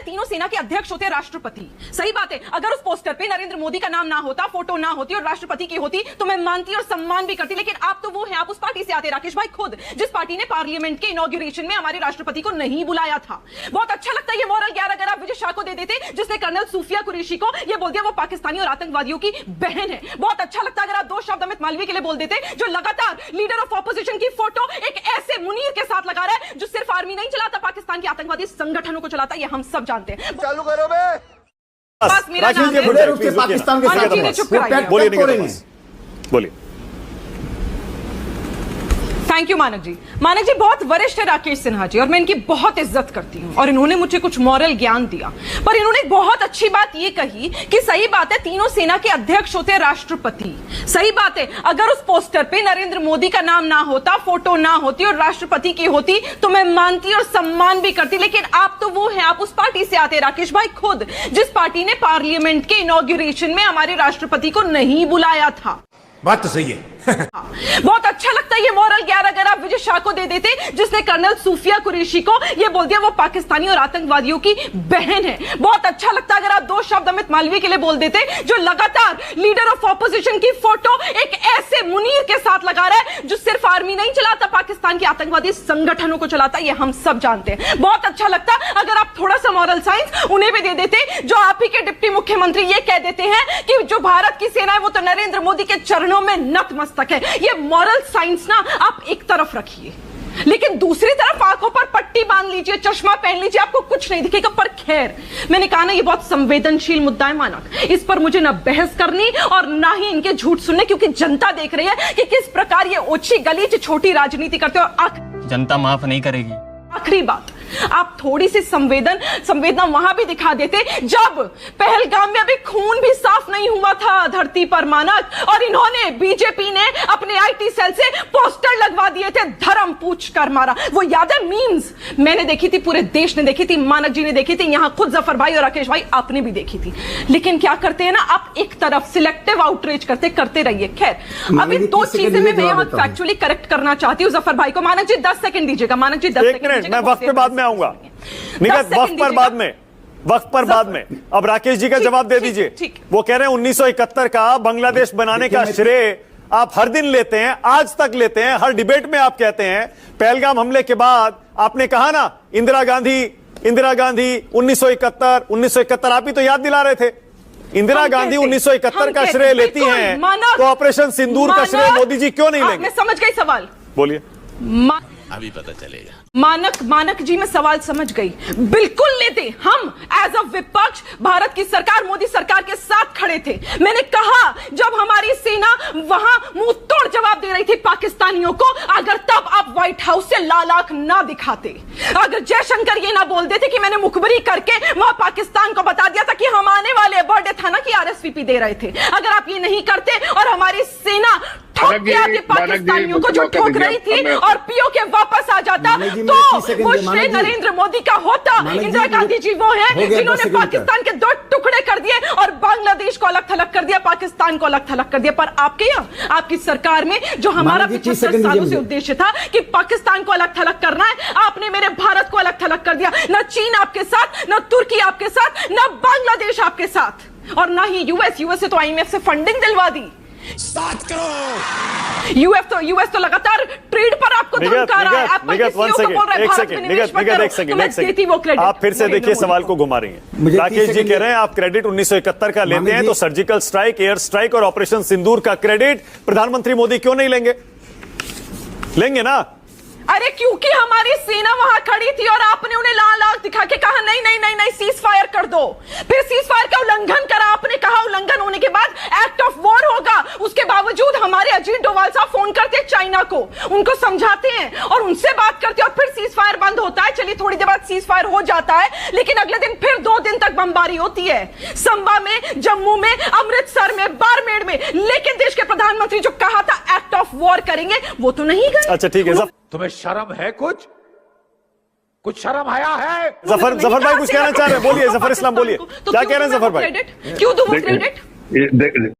तीनों सेना के अध्यक्ष होते राष्ट्रपति। सही बात है, अगर उस पोस्टर पे नरेंद्र मोदी का नाम ना होता, फोटो ना होती और राष्ट्रपति की होती तो मैं मानती और सम्मान भी करती, लेकिन आप तो वो हैं, आप उस पार्टी से आते राकेश भाई, खुद जिस पार्टी ने पार्लियामेंट के इनॉग्रेशन में हमारे राष्ट्रपति को नहीं बुलाया था। बहुत अच्छा लगता है ये मॉरल ग्यारह अगर आप विजय शाह को दे देते, जिसने कर्नल सूफिया कुरैशी को ये बोल दिया वो पाकिस्तानी और आतंकवादियों की बहन है। बहुत अच्छा लगता है अगर आप दो शब्द अमित मालवीय के लिए बोल देते, जो लगातार लीडर ऑफ ऑपोजिशन की फोटो एक ऐसे मुनीर के साथ लगा रहा है जो सिर्फ आर्मी नहीं चलाता, पाकिस्तान के आतंकवादी संगठनों को चलाता है, ये हम सब जानते हैं। चालू करो बे। बस मेरा नाम है पाकिस्तान के साथ बोलिए, बोलिए। थैंक यू मानक जी। मानक जी बहुत वरिष्ठ है राकेश सिन्हा जी और मैं इनकी बहुत इज्जत करती हूं और इन्होंने मुझे कुछ मॉरल ज्ञान दिया, पर इन्होंने बहुत अच्छी बात ये कही कि सही बात है तीनों सेना के अध्यक्ष होते राष्ट्रपति। सही बात है, अगर उस पोस्टर पे नरेंद्र मोदी का नाम ना होता, फोटो ना होती और राष्ट्रपति की होती तो मैं मानती और सम्मान भी करती, लेकिन आप तो वो हैं, आप उस पार्टी से आते राकेश भाई, खुद जिस पार्टी ने पार्लियामेंट के इनॉग्रेशन में हमारे राष्ट्रपति को नहीं बुलाया था। बात तो सही है। बहुत अच्छा लगता है ये मॉरल ग्यारह अगर आप विजय शाह को दे देते, जिसने कर्नल सूफिया कुरैशी को ये बोल दिया वो पाकिस्तानी और आतंकवादियों की बहन है। बहुत अच्छा लगता है अगर आप दो शब्द अमित मालवीय के लिए बोल देते, जो लगातार लीडर ऑफ ऑपोजिशन की फोटो एक ऐसे मुनीर के साथ लगा रहा है जो सिर्फ आर्मी नहीं चलाता, पाकिस्तान के आतंकवादी संगठनों को चलाता है, ये हम सब जानते हैं। बहुत अच्छा लगता अगर आप थोड़ा सा मॉरल साइंस उन्हें भी दे देते, जो आप ही के डिप्टी मुख्यमंत्री ये कह देते हैं कि जो भारत की सेना है वो तो नरेंद्र मोदी के चरणों में नतमस्तक है। ये मॉरल साइंस ना आप एक तरफ रखिए, लेकिन दूसरी तरफ आंखों पर पट्टी बांध लीजिए, चश्मा पहन लीजिए, आपको कुछ नहीं दिखेगा। पर खैर, मैंने कहा ना ये बहुत संवेदनशील मुद्दा है मानक, इस पर मुझे ना बहस करनी और ना ही इनके झूठ सुनने, क्योंकि जनता देख रही है कि किस प्रकार ये ओछी गलीच छोटी राजनीति करते हो। जनता माफ नहीं करेगी। आखिरी बात, आप थोड़ी सी संवेदना वहां भी दिखा देते जब पहलगाम में अभी खून भी साफ नहीं हुआ था धरती पर मानक, और इन्होंने बीजेपी ने अपने आईटी सेल से पोस्टर लगवा दिए थे, धर्म पूछ कर मारा। वो याद है मीम्स? मैंने देखी थी, पूरे देश ने देखी थी, मानक जी ने देखी थी, यहां खुद जफर भाई और राकेश भाई आपने भी देखी थी। लेकिन क्या करते हैं ना, आप एक तरफ सिलेक्टिव आउटरीच करते रहिए। खैर, अभी दो चीजें मैं यहां फैक्चुअली करेक्ट करना चाहती हूँ जफर भाई को। मानक जी 10 सेकंड दीजिएगा। मानक जी 10 सेकंड, मैं वक्त पे बाद में आऊंगा। निगत वक्त पर बाद में अब राकेश जी का जवाब दे दीजिए। वो कह रहे हैं 1971 का बांग्लादेश बनाने का श्रेय आप हर दिन लेते हैं, आज तक लेते हैं, हर डिबेट में आप कहते हैं। पहलगाम हमले के बाद आपने कहा ना इंदिरा गांधी 1971 आप ही तो याद दिला रहे थे। इंदिरा गांधी 1971 का श्रेय लेती हैं, तो ऑपरेशन सिंदूर का श्रेय मोदी जी क्यों नहीं लेंगे? मैं समझ गई सवाल, बोलिए। अभी पता चलेगा। मानक जी मैं सवाल समझ गई, बिल्कुल लेते। हम एज अ विपक्ष भारत की सरकार, मोदी सरकार के साथ खड़े थे। मैंने कहा जब हमारी सेना वहां मुंह तोड़ जवाब दे रही थी पाकिस्तानियों को, अगर तब आप व्हाइट हाउस से लाल आंख ना दिखाते, अगर जयशंकर ये ना बोल देते कि मैंने मुखबरी करके वहां पाकिस्तान को बता दिया था कि हम आने वाले, बर्थडे था ना कि आरएसवीपी दे रहे थे, अगर आप ये नहीं करते और हमारी सेना पाकिस्तानियों को जो ठोक रही थी और पीओ के वापस आ जाता, तो वो श्रेय नरेंद्र मोदी का होता। इंदिरा गांधी जी वो हैं जिन्होंने पाकिस्तान के 2 टुकड़े कर दिए और बांग्लादेश को अलग थलग कर दिया, पाकिस्तान को अलग थलग कर दिया। पर आपके यहाँ, आपकी सरकार में जो हमारा 75 सालों से उद्देश्य था कि पाकिस्तान को अलग थलग करना है, आपने मेरे भारत को अलग थलग कर दिया। न चीन आपके साथ, न तुर्की आपके साथ, न बांग्लादेश आपके साथ, और न ही यूएस से तो आईएमएफ से फंडिंग दिलवा दी। 7 करोड़ यूएस तो लगातार ट्रेड पर आपको धमका रहा है। आप आप फिर से देखिए सवाल को घुमा रही हैं। राकेश जी कह रहे हैं आप क्रेडिट 1971 का लेते हैं, तो सर्जिकल स्ट्राइक, एयर स्ट्राइक और ऑपरेशन सिंदूर का क्रेडिट प्रधानमंत्री मोदी क्यों नहीं लेंगे? लेंगे ना? अरे क्योंकि हमारी सेना वहां खड़ी थी और आपने उन्हें लाल आंख दिखा के कहा नहीं सीज फायर कर दो, फिर सीज फायर का उल्लंघन करा। आपने कहा उल्लंघन होने के बाद एक्ट ऑफ वॉर होगा, उसके बावजूद हमारे अजीत डोभाल साहब फोन करते चाइना को, उनको समझाते हैं और उनसे बात करते हैं और फिर सीज फायर बंद होता है। चलिए थोड़ी देर बाद सीज फायर हो जाता है, लेकिन अगले दिन फिर 2 दिन तक बमबारी होती है, संबा में, जम्मू में, अमृतसर में, बाड़मेर में। लेकिन देश के प्रधानमंत्री जो कहा था एक्ट ऑफ वॉर करेंगे, वो तो नहीं गए। अच्छा ठीक है, तुम्हें शर्म है? कुछ शर्म आया है? जफर भाई कुछ कहना चाह रहे हैं, बोलिए। जफर इस्लाम बोलिए, क्या कह रहे हैं जफर भाई? क्यों दूं वो क्रेडिट?